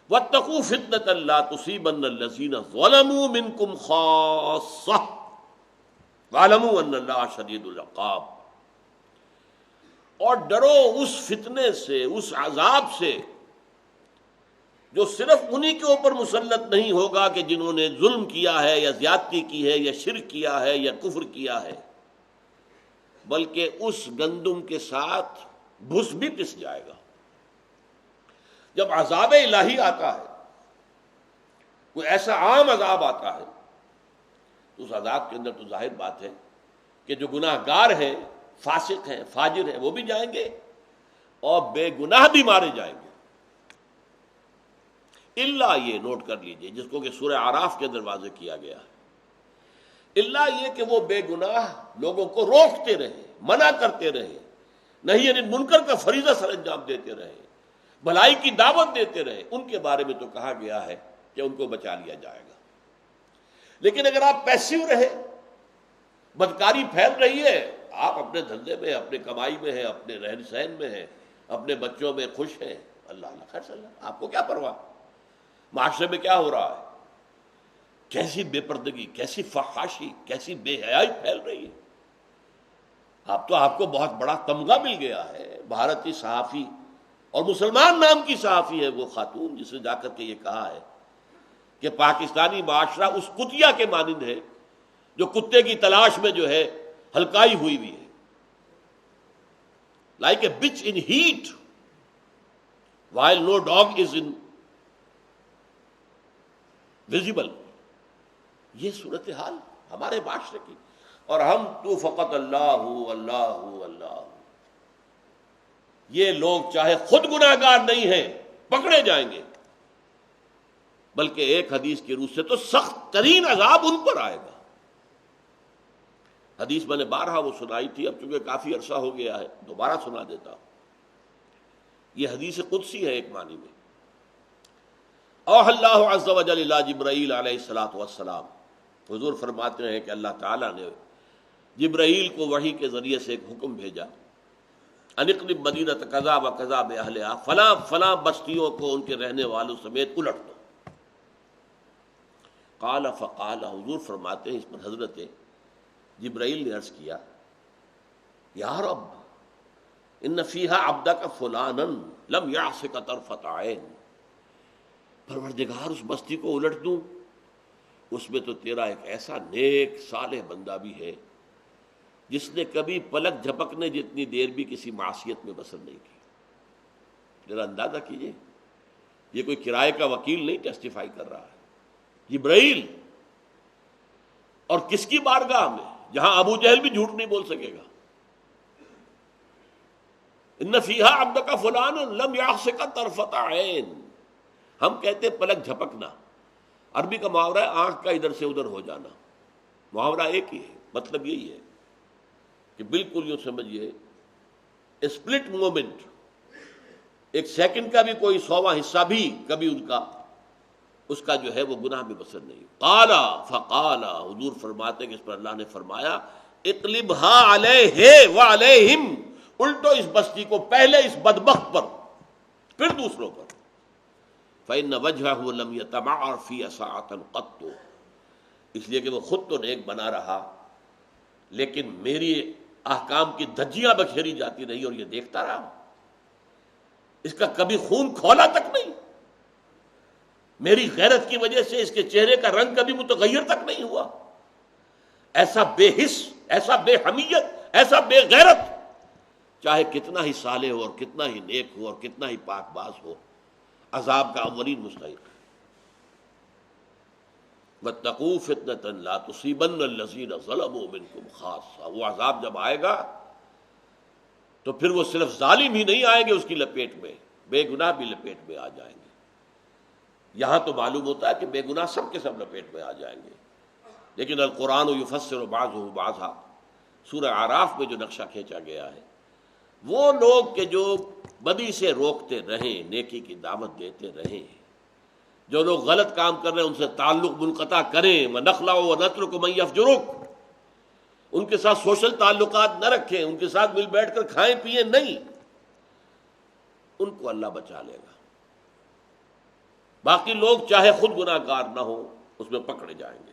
واتقوا فتنة لا تصيبن الذين ظلموا منكم خاصة واعلموا ان اللہ شدید العقاب. اور ڈرو اس فتنے سے، اس عذاب سے جو صرف انہی کے اوپر مسلط نہیں ہوگا کہ جنہوں نے ظلم کیا ہے یا زیادتی کی ہے یا شرک کیا ہے یا کفر کیا ہے، بلکہ اس گندم کے ساتھ بھس بھی پس جائے گا. جب عذاب الہی آتا ہے، کوئی ایسا عام عذاب آتا ہے، تو اس عذاب کے اندر تو ظاہر بات ہے کہ جو گناہ گار ہیں، فاسق ہیں، فاجر ہیں، وہ بھی جائیں گے اور بے گناہ بھی مارے جائیں گے. اللہ یہ نوٹ کر لیجئے جس کو کہ سورہ اعراف کے اندر واضح کیا گیا ہے، اللہ یہ کہ وہ بے گناہ لوگوں کو روکتے رہے، منع کرتے رہے، نہیں یعنی منکر کا فریضہ سر انجام دیتے رہے، بھلائی کی دعوت دیتے رہے، ان کے بارے میں تو کہا گیا ہے کہ ان کو بچا لیا جائے گا. لیکن اگر آپ پیسیو رہے، بدکاری پھیل رہی ہے، آپ اپنے دھندے میں، اپنے کمائی میں ہیں، اپنے رہن سہن میں ہیں، اپنے بچوں میں خوش ہیں، اللہ اللہ خیر صلی اللہ، آپ کو کیا پرواہ؟ معاشرے میں کیا ہو رہا ہے، کیسی بے پردگی، کیسی فحاشی، کیسی بے حیائی پھیل رہی ہے. آپ کو بہت بڑا تمغہ مل گیا ہے. بھارتی صحافی اور مسلمان نام کی صحافی ہے وہ خاتون، جس نے جا کر کے یہ کہا ہے کہ پاکستانی معاشرہ اس کتیا کے مانند ہے جو کتے کی تلاش میں جو ہے ہلکائی ہوئی ہے. لائک اے بچ ان heat while no dog is in visible. یہ صورتحال ہمارے معاشرے کی، اور ہم تو فقط اللہ اللہ اللہ. یہ لوگ چاہے خود گناہ گار نہیں ہیں پکڑے جائیں گے، بلکہ ایک حدیث کی روح سے تو سخت ترین عذاب ان پر آئے گا. حدیث میں نے بارہا وہ سنائی تھی، اب چونکہ کافی عرصہ ہو گیا ہے دوبارہ سنا دیتا ہوں. یہ حدیث قدسی ہے ایک معنی میں. اوحى اللہ عز وجل الی جبرائیل علیہ الصلوۃ والسلام، حضور فرماتے ہیں کہ اللہ تعالیٰ نے جبرائیل کو وحی کے ذریعے سے ایک حکم بھیجا، ان اقلب مدینہ کذا و کذا باہلھا، فلاں فلاں بستیوں کو ان کے رہنے والوں سمیت الٹ دو. قال فقال، حضور فرماتے ہیں اس پر حضرت جبرائیل نے عرض کیا، یا رب ان فیہا عبدک فلانا لم یعصک طرفۃ عین. پروردگار اس بستی کو الٹ دوں، اس میں تو تیرا ایک ایسا نیک صالح بندہ بھی ہے جس نے کبھی پلک جھپکنے جتنی دیر بھی کسی معصیت میں بسر نہیں کی. ذرا اندازہ کیجئے، یہ کوئی کرائے کا وکیل نہیں ٹیسٹیفائی کر رہا ہے، جبرائیل. اور کس کی بارگاہ میں؟ جہاں ابو جہل بھی جھوٹ نہیں بول سکے گا. ان فیہا عبدک فلان لم یعصک طرفۃ عین. ہم کہتے پلک جھپکنا، عربی کا محاورہ ہے آنکھ کا ادھر سے ادھر ہو جانا. محاورہ ایک ہی ہے، مطلب یہی ہے کہ بالکل یوں سمجھیے اسپلٹ مومنٹ، ایک سیکنڈ کا بھی کوئی 100واں حصہ بھی کبھی اس کا جو ہے وہ گناہ میں بسر نہیں. قال فقال، حضور فرماتے کہ اس پر اللہ نے فرمایا، اقلبها علیہ وعلیہم، الٹو اس بستی کو پہلے اس بدبخت پر پھر دوسروں پر. فإن وجهه لم يتمعر في ساعة قط، اس لیے کہ وہ خود تو نیک بنا رہا لیکن میری احکام کی دھجیاں بکھیری جاتی رہی اور یہ دیکھتا رہا. اس کا کبھی خون کھولا تک نہیں. میری غیرت کی وجہ سے اس کے چہرے کا رنگ کبھی متغیر تک نہیں ہوا. ایسا بے حس، ایسا بے حمیت، ایسا بے غیرت، چاہے کتنا ہی صالح ہو اور کتنا ہی نیک ہو اور کتنا ہی پاک باز ہو، عذاب کا اولین مستحق ہے. واتقوا فتنة لا تصيبن الذين ظلموا منكم خاصة. وہ عذاب جب آئے گا تو پھر وہ صرف ظالم ہی نہیں آئیں گے اس کی لپیٹ میں، بے گناہ بھی لپیٹ میں آ جائیں گے. یہاں تو معلوم ہوتا ہے کہ بے گناہ سب کے سب لپیٹ میں آ جائیں گے، لیکن القرآن یفسر بعضہ بعضا، سورہ اعراف میں جو نقشہ کھینچا گیا ہے، وہ لوگ کہ جو بدی سے روکتے رہیں، نیکی کی دعوت دیتے رہیں، جو لوگ غلط کام کر رہے ہیں ان سے تعلق منقطع کریں. وَنَخْلَعُ وَنَتْرُكُ مَن يَفْجُرُكَ، ان کے ساتھ سوشل تعلقات نہ رکھیں، ان کے ساتھ مل بیٹھ کر کھائیں پیئیں نہیں، ان کو اللہ بچا لے گا. باقی لوگ چاہے خود گناہ گار نہ ہو اس میں پکڑے جائیں گے۔